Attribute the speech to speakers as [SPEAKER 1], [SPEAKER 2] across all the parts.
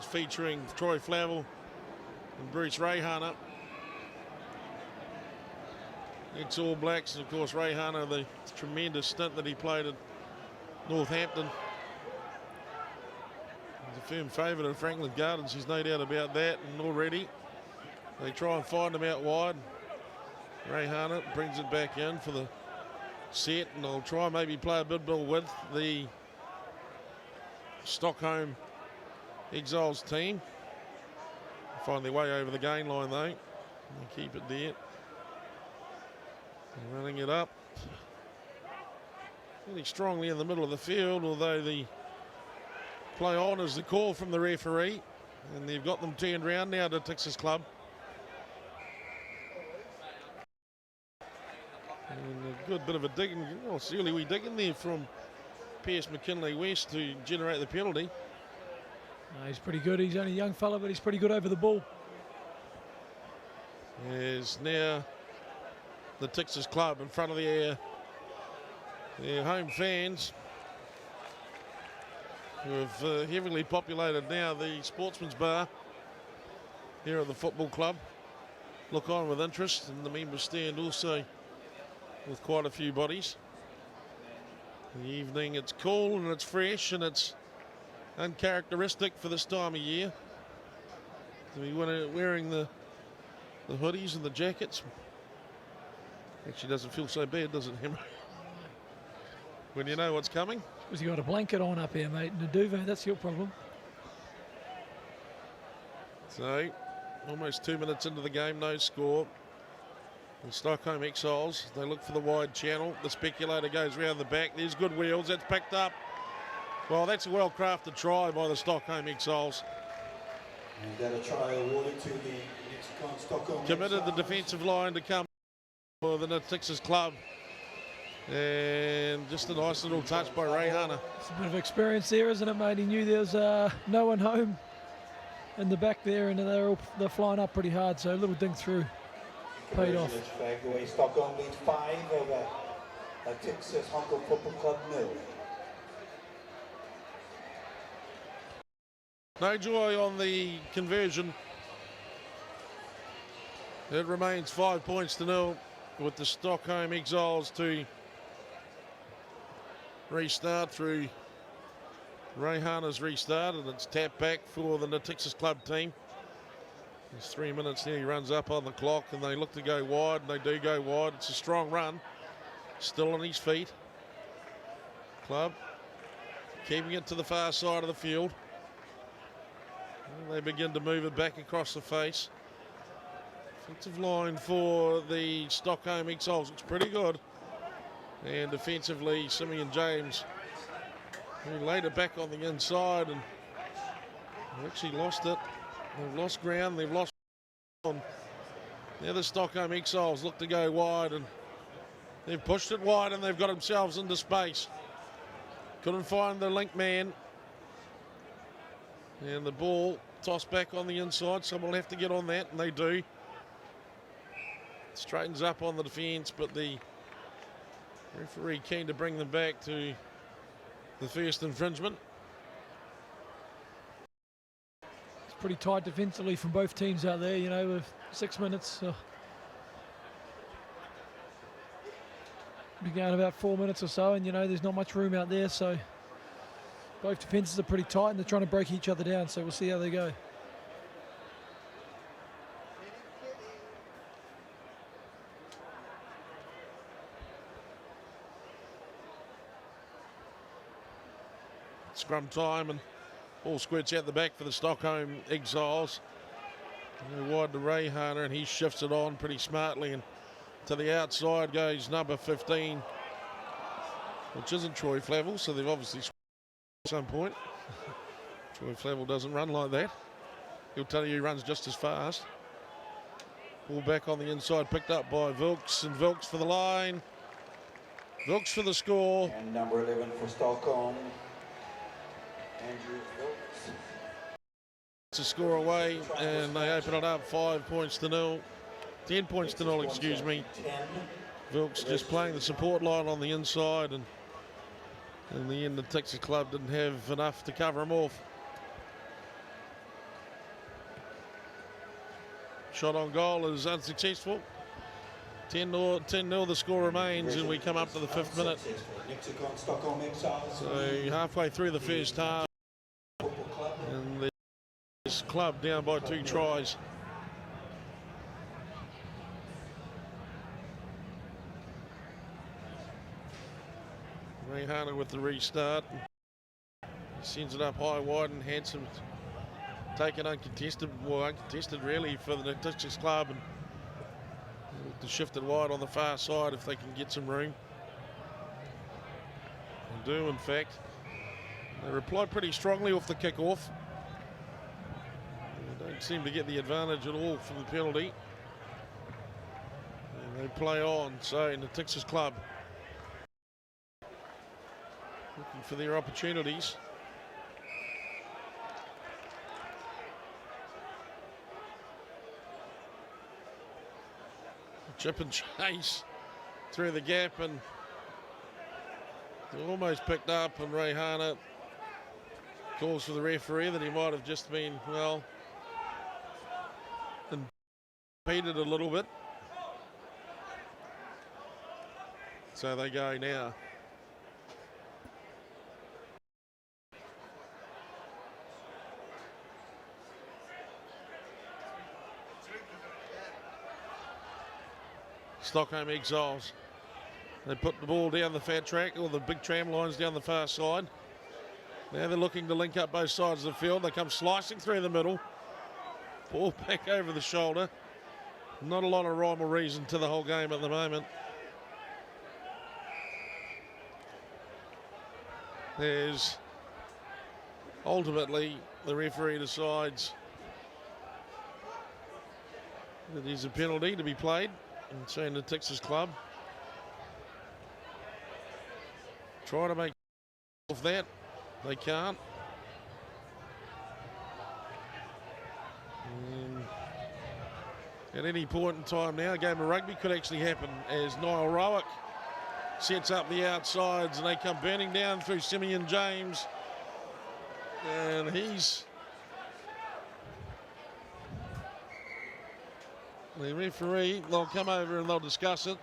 [SPEAKER 1] Exiles featuring Troy Flavel and Bruce Rayhana. Ex-All Blacks, and of course Rayhana, the tremendous stint that he played at Northampton. He's a firm favourite of Franklin Gardens, there's no doubt about that, and already they try and find him out wide. Rayhana brings it back in for the set, and they'll try and maybe play a bit with the Stockholm Exiles team. Find their way over the gain line though, and keep it there. Running it up really strongly in the middle of the field, although the play on is the call from the referee, and they've got them turned round now to Natixis Club. And a good bit of a digging, well, surely we digging there from Pierce McKinley West to generate the penalty.
[SPEAKER 2] He's pretty good. He's only a young fella, but he's pretty good over the ball.
[SPEAKER 1] There's now the Natixis Club in front of their home fans, who have heavily populated now the Sportsman's Bar here at the football club. Look on with interest, and the members stand also with quite a few bodies. In the evening it's cool and it's fresh and it's uncharacteristic for this time of year to be wearing the hoodies and the jackets. Actually doesn't feel so bad, does it, Henry? When you know what's coming.
[SPEAKER 2] Because you got a blanket on up here, mate, and a duvet, that's your problem.
[SPEAKER 1] So, almost 2 minutes into the game, no score. And Stockholm Exiles, they look for the wide channel. The speculator goes round the back. There's good wheels, that's picked up. Well, that's a well-crafted try by the Stockholm Exiles.
[SPEAKER 3] And that a try awarded to the Stockholm
[SPEAKER 1] Committed
[SPEAKER 3] Exiles.
[SPEAKER 1] the defensive line to come for the Natixis Club. And just a nice little touch by Rayhana.
[SPEAKER 2] It's a bit of experience there, isn't it, mate? He knew there was no one home in the back there, and they're flying up pretty hard, so a little ding through paid off.
[SPEAKER 3] The way Stockholm lead 5 over Natixis Hong Kong Football Club 0.
[SPEAKER 1] No joy on the conversion. It remains 5 points to 0 with the Stockholm Exiles to restart through Rayhana's restart, and it's tapped back for the Natixis Club team. There's 3 minutes here, he runs up on the clock, and they look to go wide, and they do go wide. It's a strong run, still on his feet. Club keeping it to the far side of the field. And they begin to move it back across the face. Offensive line for the Stockholm Exiles looks pretty good. And defensively, Simeon James, who laid it back on the inside, and they actually lost it. They've lost ground, they've lost on. Now the Stockholm Exiles look to go wide, and they've pushed it wide, and they've got themselves into space. Couldn't find the link man. And the ball tossed back on the inside. Someone will have to get on that, and they do. Straightens up on the defence, but the referee keen to bring them back to the first infringement.
[SPEAKER 2] It's pretty tight defensively from both teams out there, you know, with 6 minutes. Be going about 4 minutes or so, and you know, there's not much room out there, so both defences are pretty tight and they're trying to break each other down, so we'll see how they go.
[SPEAKER 1] Scrum time, and ball squirts out the back for the Stockholm Exiles. Wide to Rayhana, and he shifts it on pretty smartly, and to the outside goes number 15, which isn't Troy Flavel, so they've obviously at some point. Troy Flavel doesn't run like that. He'll tell you he runs just as fast. Ball back on the inside, picked up by Wilkes, and Wilkes for the line. Wilkes for the score.
[SPEAKER 3] And number 11 for Stockholm, Andrew Wilkes.
[SPEAKER 1] It's a score away, and they open it up 5 points to 0. 10 points to 0, excuse me. Wilkes just playing the support line on the inside, and in the end the Natixis Club didn't have enough to cover him off. Shot on goal is unsuccessful. 10-0 the score remains, and we come up to the 5th minute.
[SPEAKER 3] Stockholm Exiles.
[SPEAKER 1] So halfway through the first half, and this club down by 2 tries. Ray Harner with the restart. Sends it up high, wide, and Handsome taken uncontested, well uncontested really for the Natixis club, and to shift it wide on the far side if they can get some room. And do in fact. They replied pretty strongly off the kick-off. They don't seem to get the advantage at all from the penalty. And they play on, so Natixis club looking for their opportunities. Chip and chase through the gap, and they're almost picked up, and Ray Harner calls for the referee that he might have just been, well, impeded a little bit. So they go now. Stockholm Exiles. They put the ball down the fat track, or the big tram lines down the far side. Now they're looking to link up both sides of the field. They come slicing through the middle. Ball back over the shoulder. Not a lot of rhyme or reason to the whole game at the moment. There's ultimately the referee decides that there's a penalty to be played. And so in the Natixis club try to make off that. They can't. And at any point in time now, a game of rugby could actually happen as Niall Rowick sets up the outsides, and they come burning down through Simeon James, and he's the referee. They'll come over and they'll discuss it.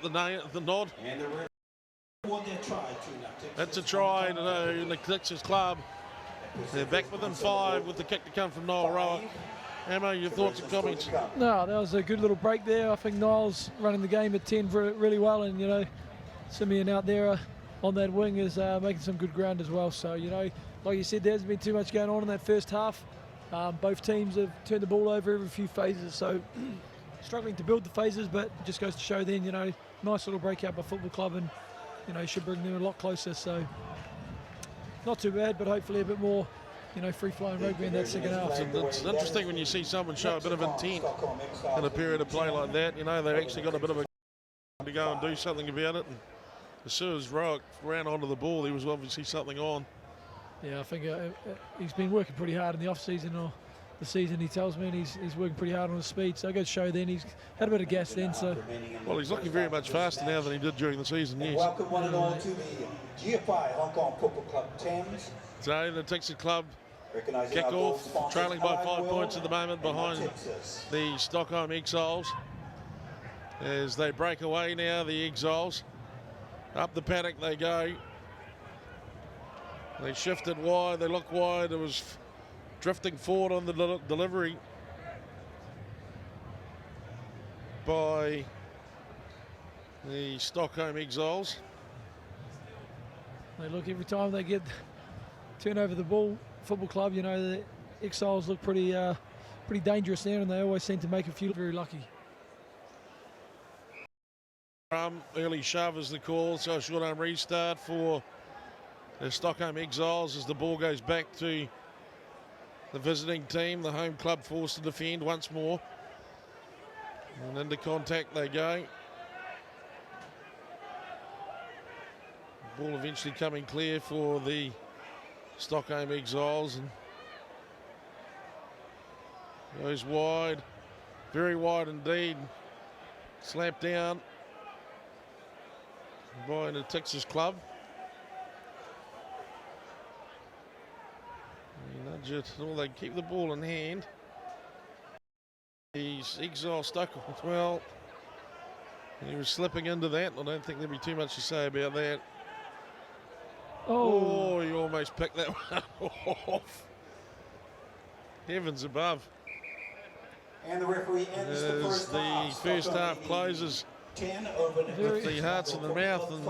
[SPEAKER 1] The nod.
[SPEAKER 3] And
[SPEAKER 1] That's a try to the Natixis club. They're back within 5 with the kick to come from Niall Rowick. Ammo, your thoughts and comments?
[SPEAKER 2] No, that was a good little break there. I think Niall's running the game at 10 really well, and, you know, Simeon out there on that wing is making some good ground as well. So, you know, like you said, there hasn't been too much going on in that first half. Both teams have turned the ball over every few phases, so struggling to build the phases, but it just goes to show then, you know, nice little breakout by football club, and, you know, should bring them a lot closer. So not too bad, but hopefully a bit more, you know, free-flowing rugby in that second half.
[SPEAKER 1] It's interesting when you see someone show a bit of intent in a period of play like that. You know, they've actually got a bit of a to go and do something about it. And as soon as Rowick ran onto the ball, there was obviously something on.
[SPEAKER 2] Yeah, I think he's been working pretty hard in the off-season, or the season, he tells me, and he's working pretty hard on his speed. So I go to show then he's had a bit of gas then. So
[SPEAKER 1] well, he's looking very much faster now than he did during the season. Yes.
[SPEAKER 3] Welcome one and all to the GFI Hong Kong Football Club Tens.
[SPEAKER 1] So the Natixis club kick off, trailing by 5 points at the moment behind the Stockholm Exiles. As they break away now, the Exiles. Up the paddock they go. They shifted wide, they look wide. It was drifting forward on the delivery by the Stockholm Exiles.
[SPEAKER 2] They look, every time they turn over the ball, football club, you know, the Exiles look pretty dangerous there, and they always seem to make a few very lucky.
[SPEAKER 1] Early shove is the call, so a short arm restart for the Stockholm Exiles as the ball goes back to the visiting team. The home club forced to defend once more. And into contact they go. Ball eventually coming clear for the Stockholm Exiles, and goes wide, very wide indeed. Slapped down by the Natixis club. budget. Well, they keep the ball in hand. He's Exiles Stockholm. Well, he was slipping into that. I don't think there'd be too much to say about that. Oh, he almost picked that one off. Heavens above.
[SPEAKER 3] And the referee ends the
[SPEAKER 1] first half closes
[SPEAKER 3] 10 over
[SPEAKER 1] with the hearts in the mouth. And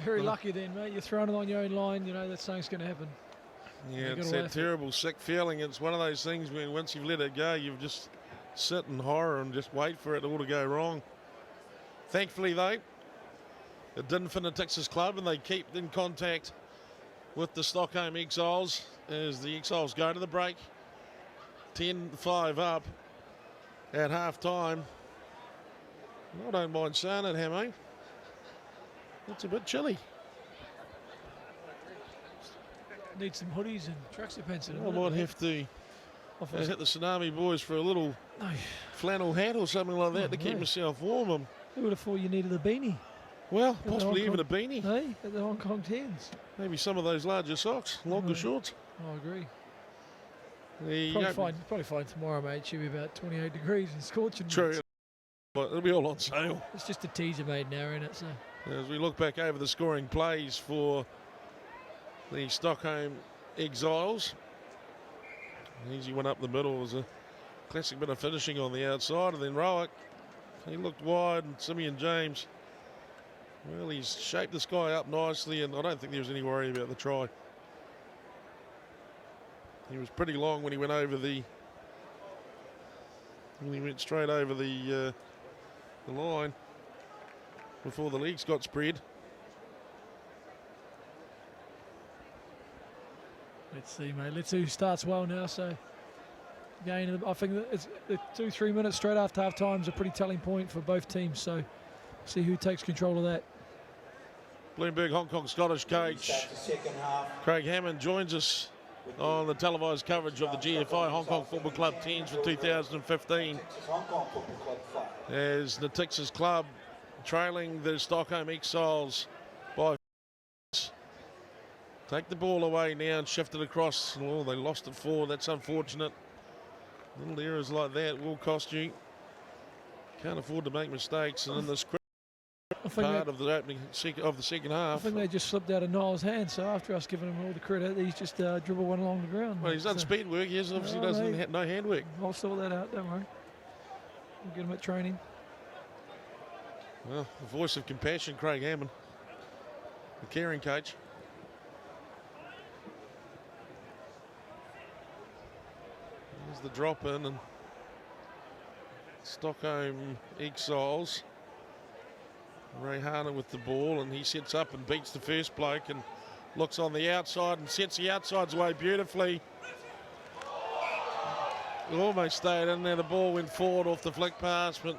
[SPEAKER 2] very lucky then, mate. You're throwing it on your own line. You know that something's going to happen.
[SPEAKER 1] yeah, it's that terrible, sick feeling. It's one of those things when once you've let it go, you've just sit in horror and just wait for it all to go wrong. Thankfully, though, it didn't for the Natixis club, and they keep in contact with the Stockholm Exiles as the Exiles go to the break. 10-5 up at half-time. I don't mind saying it, Hamo. It's a bit chilly.
[SPEAKER 2] Need some hoodies and tracksuit pants.
[SPEAKER 1] I might have to hit the Tsunami boys for a little flannel hat or something like that to keep myself warm.
[SPEAKER 2] Who would have thought you needed a beanie?
[SPEAKER 1] Well, possibly even a beanie.
[SPEAKER 2] Hey, at the Hong Kong Tens.
[SPEAKER 1] Maybe some of those larger socks, longer shorts.
[SPEAKER 2] I agree.
[SPEAKER 1] Probably
[SPEAKER 2] fine tomorrow, mate. It should be about 28 degrees and scorching.
[SPEAKER 1] True. But it'll be all on sale.
[SPEAKER 2] It's just a teaser made now, isn't it? So.
[SPEAKER 1] As we look back over the scoring plays for the Stockholm Exiles. An easy one up the middle. Was a classic bit of finishing on the outside. And then Rowick, he looked wide, and Simeon James, well, he's shaped this guy up nicely, and I don't think there was any worry about the try. He was pretty long when he went over when he went straight over the line before the legs got spread.
[SPEAKER 2] Let's see, mate. Let's see who starts well now. So, again, I think that it's the 2-3 minutes straight after half time is a pretty telling point for both teams. So, see who takes control of that.
[SPEAKER 1] Bloomberg Hong Kong Scottish coach Craig Hammond joins us on the televised coverage of the GFI Hong Kong Football Club Tens for 2015. As Natixis club trailing the Stockholm Exiles by take the ball away now and shift it across. Oh, they lost it forward. That's unfortunate. Little errors like that will cost you. Can't afford to make mistakes. And in this part of the opening of the second half,
[SPEAKER 2] I think they just slipped out of Niall's hand. So after us giving him all the credit, he's just dribbled one along the ground.
[SPEAKER 1] Well, he's done speed work. He obviously doesn't have no handwork.
[SPEAKER 2] I'll sort that out. Don't worry. We'll get him at training.
[SPEAKER 1] Well, the voice of compassion, Craig Hammond, the caring coach. There's the drop in, and Stockholm Exiles. Rayhana with the ball, and he sets up and beats the first bloke and looks on the outside and sets the outside's away beautifully. Almost stayed in there. The ball went forward off the flick pass, but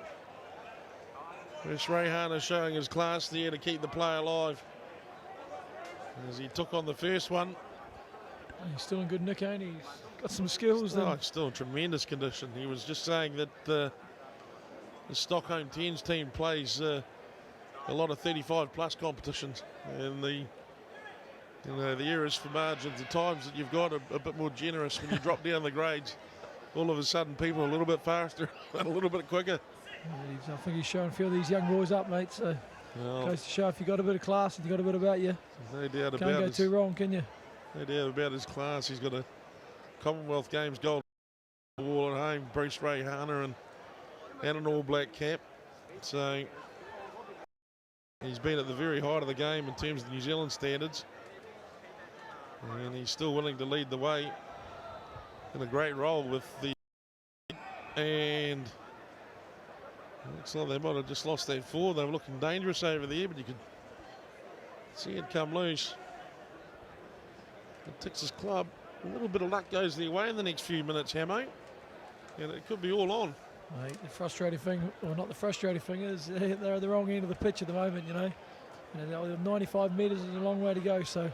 [SPEAKER 1] there's Rayhana showing his class there to keep the play alive as he took on the first one.
[SPEAKER 2] He's still in good nick, ain't he? He's got some skills.
[SPEAKER 1] Still in tremendous condition. He was just saying that the Stockholm Tens team plays a lot of 35+ competitions, and the errors for margins, the times that you've got a bit more generous when you drop down the grades. All of a sudden, people are a little bit faster and a little bit quicker.
[SPEAKER 2] I think he's showing a few of these young boys up, mate. So goes to show if you've got a bit of class and you've got a bit about you.
[SPEAKER 1] No doubt about it.
[SPEAKER 2] Can't go too wrong, can you?
[SPEAKER 1] No doubt about his class. He's got a Commonwealth Games gold wall at home, Bruce Rayhana, and an All Black cap. So he's been at the very height of the game in terms of New Zealand standards, and he's still willing to lead the way in a great role with the. And looks like they might have just lost that forward. They were looking dangerous over there, but you could see it come loose. The Texas club, a little bit of luck goes their way in the next few minutes, Hamo, and it could be all on.
[SPEAKER 2] Mate, the frustrating thing, or not the frustrating thing, is they're at the wrong end of the pitch at the moment, you know. And 95 metres is a long way to go, so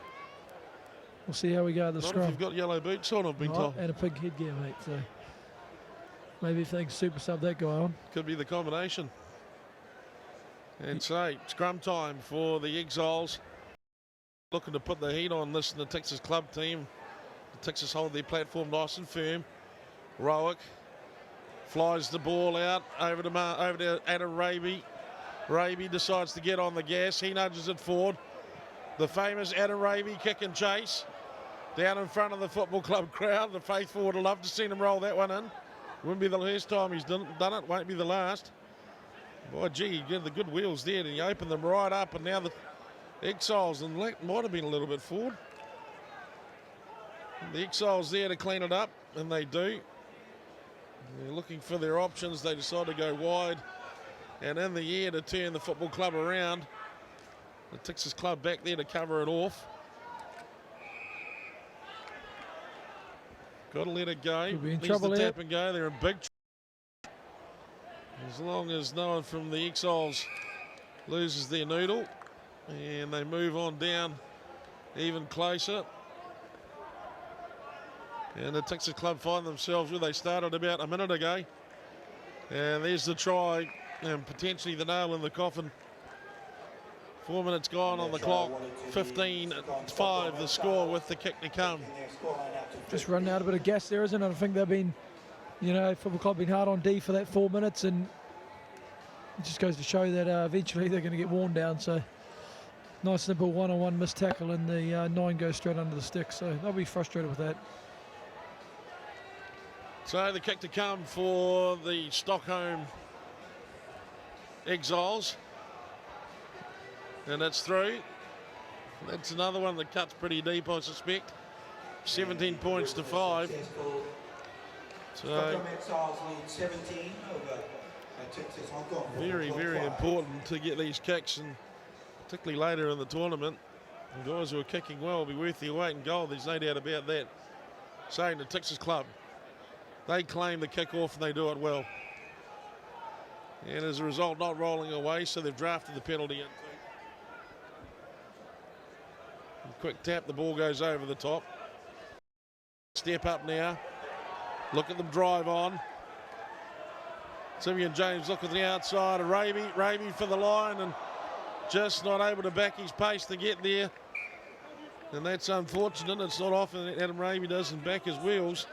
[SPEAKER 2] we'll see how we go at the
[SPEAKER 1] Not
[SPEAKER 2] scrum.
[SPEAKER 1] if you've got yellow boots on, I've been told.
[SPEAKER 2] And a pink headgear, mate, so maybe if they can super sub that guy on.
[SPEAKER 1] Could be the combination. And so, scrum time for the Exiles. Looking to put the heat on this Natixis club team. Natixis hold their platform nice and firm. Rowick flies the ball out over to Adam Raby. Raby decides to get on the gas. He nudges it forward. The famous Adam Raby kick and chase down in front of the football club crowd. The faithful would have loved to see him roll that one in. Wouldn't be the first time he's done it. Won't be the last. Boy, gee, he did the good wheels there, and he opened them right up, and now the Exiles, and that might have been a little bit forward. The Exiles there to clean it up, and they do. They're looking for their options. They decide to go wide, and in the air to turn the football club around. The Natixis club back there to cover it off. Got to let it go.
[SPEAKER 2] Could be in
[SPEAKER 1] Needs
[SPEAKER 2] trouble
[SPEAKER 1] to
[SPEAKER 2] here.
[SPEAKER 1] tap and go. They're in big trouble. As long as no one from the Exiles loses their noodle, and they move on down even closer. And the Natixis club find themselves where they started about a minute ago. And there's the try, and potentially the nail in the coffin. 4 minutes gone on the clock. 15-5 the score with the kick to come.
[SPEAKER 2] Just running out a bit of gas there, isn't it? I think they've been, football club been hard on D for that 4 minutes, and it just goes to show that eventually they're going to get worn down. So nice simple one-on-one missed tackle, and the 9 goes straight under the stick. So they'll be frustrated with that.
[SPEAKER 1] So the kick to come for the Stockholm Exiles. And it's through. That's another one that cuts pretty deep, I suspect. 17 points to 5. So very, very important to get these kicks, and particularly later in the tournament. The guys who are kicking well will be worth their weight in gold. There's no doubt about that. Saying the Natixis club, they claim the kick off and they do it well. And as a result, not rolling away, so they've drafted the penalty in. Quick tap, the ball goes over the top. Step up now. Look at them drive on. Simeon James look at the outside of Raby. Raby for the line, and just not able to back his pace to get there. And that's unfortunate. It's not often that Adam Raby doesn't back his wheels.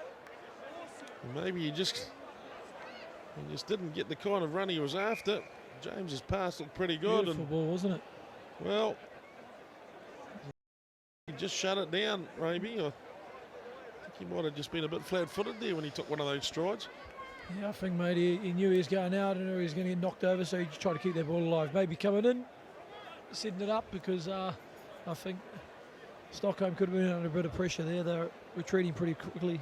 [SPEAKER 1] And maybe he just didn't get the kind of run he was after. James's pass looked pretty good.
[SPEAKER 2] Beautiful ball, wasn't it?
[SPEAKER 1] Well, he just shut it down, Raby. I think he might have just been a bit flat-footed there when he took one of those strides.
[SPEAKER 2] Yeah, I think, mate, he knew he was going out and he was going to get knocked over, so he just tried to keep that ball alive. Maybe coming in, setting it up, because I think Stockholm could have been under a bit of pressure there. They're retreating pretty quickly.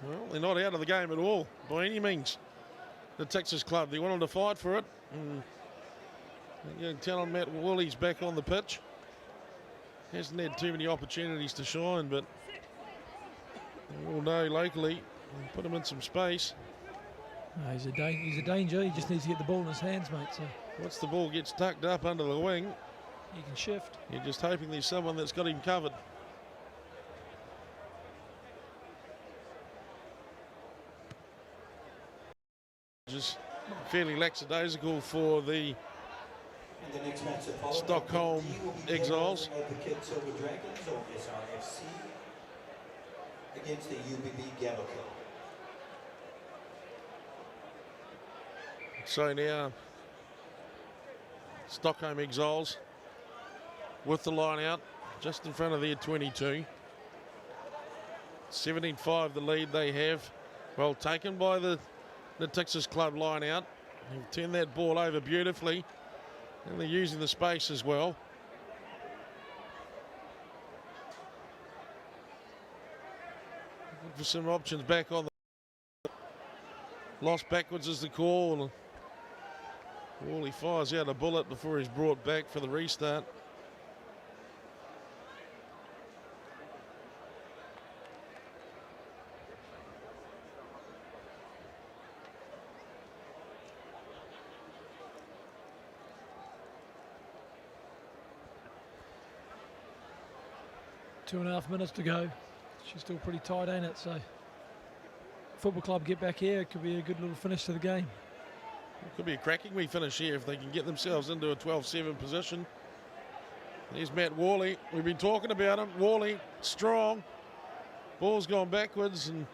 [SPEAKER 1] Well, they're not out of the game at all, by any means. The Natixis club, they wanted to fight for it. And you can tell on Matt Woolley's back on the pitch. Hasn't had too many opportunities to shine, but we all know locally, put him in some space.
[SPEAKER 2] No, he's a danger. He just needs to get the ball in his hands, mate. So
[SPEAKER 1] once the ball gets tucked up under the wing,
[SPEAKER 2] he can shift.
[SPEAKER 1] You're just hoping there's someone that's got him covered. Just fairly lackadaisical for the Stockholm Exiles.
[SPEAKER 3] Against the UBB Gavelkill.
[SPEAKER 1] So now Stockholm Exiles with the line out just in front of their 22. 17-5 the lead they have. Well taken by the Natixis club line out. They've turned that ball over beautifully, and they're using the space as well. Looking for some options back on the lost backwards is the call. Wally fires out a bullet before he's brought back for the restart.
[SPEAKER 2] Two and a half minutes to go. She's still pretty tight, ain't it? So football club get back here. It could be a good little finish to the game.
[SPEAKER 1] It could be a cracking wee finish here if they can get themselves into a 12-7 position. Here's Matt Worley. We've been talking about him. Worley, strong. Ball's gone backwards and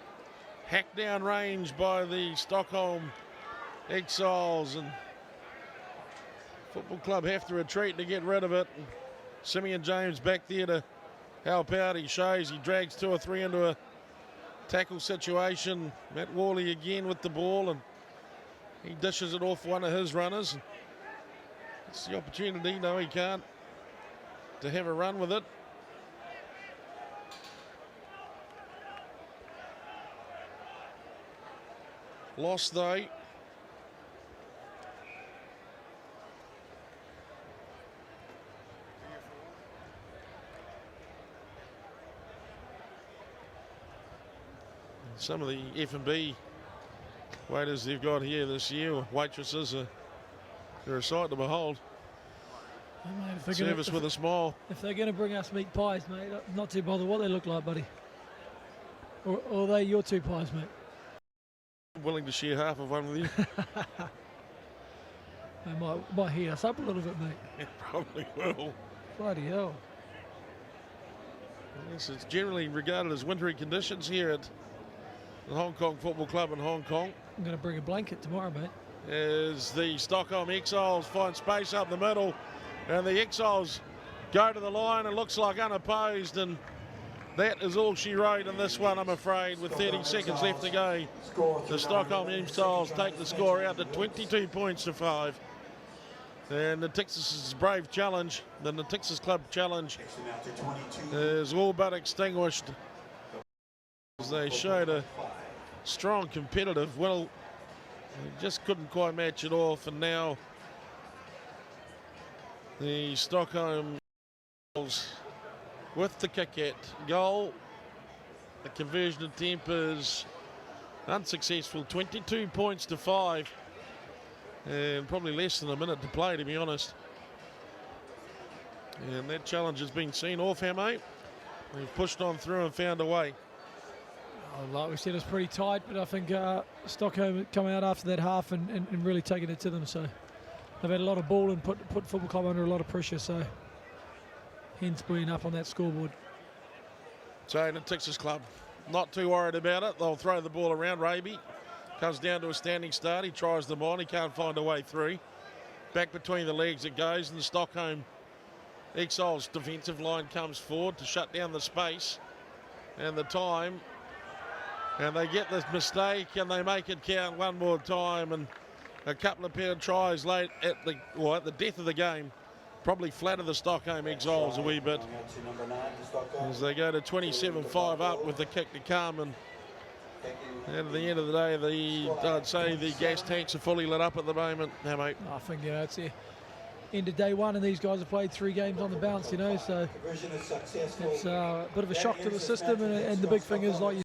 [SPEAKER 1] hacked down range by the Stockholm Exiles. And Football Club have to retreat to get rid of it. And Simeon James back there to help out. He shows he drags 2 or 3 into a tackle situation. Matt Worley again with the ball, and he dishes it off one of his runners. It's the opportunity. No, he can't. To have a run with it. Lost though. Some of the F&B waiters they've got here this year, waitresses, they're a sight to behold.
[SPEAKER 2] Hey, mate,
[SPEAKER 1] Service with a smile.
[SPEAKER 2] If they're going to bring us meat pies, mate, I'm not too bothered what they look like, buddy. Or are they your 2 pies, mate?
[SPEAKER 1] I'm willing to share half of one with you.
[SPEAKER 2] They might heat us up a little bit, mate.
[SPEAKER 1] It probably will.
[SPEAKER 2] Bloody hell.
[SPEAKER 1] Yes, it's generally regarded as wintry conditions here at the Hong Kong Football Club in Hong Kong.
[SPEAKER 2] I'm going to bring a blanket tomorrow, mate.
[SPEAKER 1] As the Stockholm Exiles find space up the middle, and the Exiles go to the line. It looks like unopposed, and that is all she wrote in this one, I'm afraid, with 30 seconds left to go. The Stockholm Exiles take the score out to 22 points to 5. And the Natixis' brave challenge, the Natixis Club challenge, is all but extinguished. As they showed a strong competitive, well, they just couldn't quite match it off, and now the Stockholm with the kick at goal. The conversion attempt is unsuccessful, 22 points to 5. And probably less than a minute to play, to be honest. And that challenge has been seen off, mate. We've pushed on through and found a way.
[SPEAKER 2] Oh, like we said, it's pretty tight, but I think Stockholm come out after that half and really taken it to them. So they've had a lot of ball and put Football Club under a lot of pressure. So hence being up on that scoreboard.
[SPEAKER 1] So the Natixis Club not too worried about it. They'll throw the ball around. Raby comes down to a standing start. He tries them on. He can't find a way through. Back between the legs it goes, and the Stockholm Exiles defensive line comes forward to shut down the space and the time. And they get this mistake and they make it count one more time. And a couple of pair of tries late at the death of the game probably flatter the Stockholm Exiles a wee bit as they go to 27-5 up with the kick to come. And at the end of the day, I'd say the gas tanks are fully lit up at the moment. Now, mate.
[SPEAKER 2] I think, it's the end of day one, and these guys have played 3 games on the bounce, so it's a bit of a shock to the system. And the big thing is, like you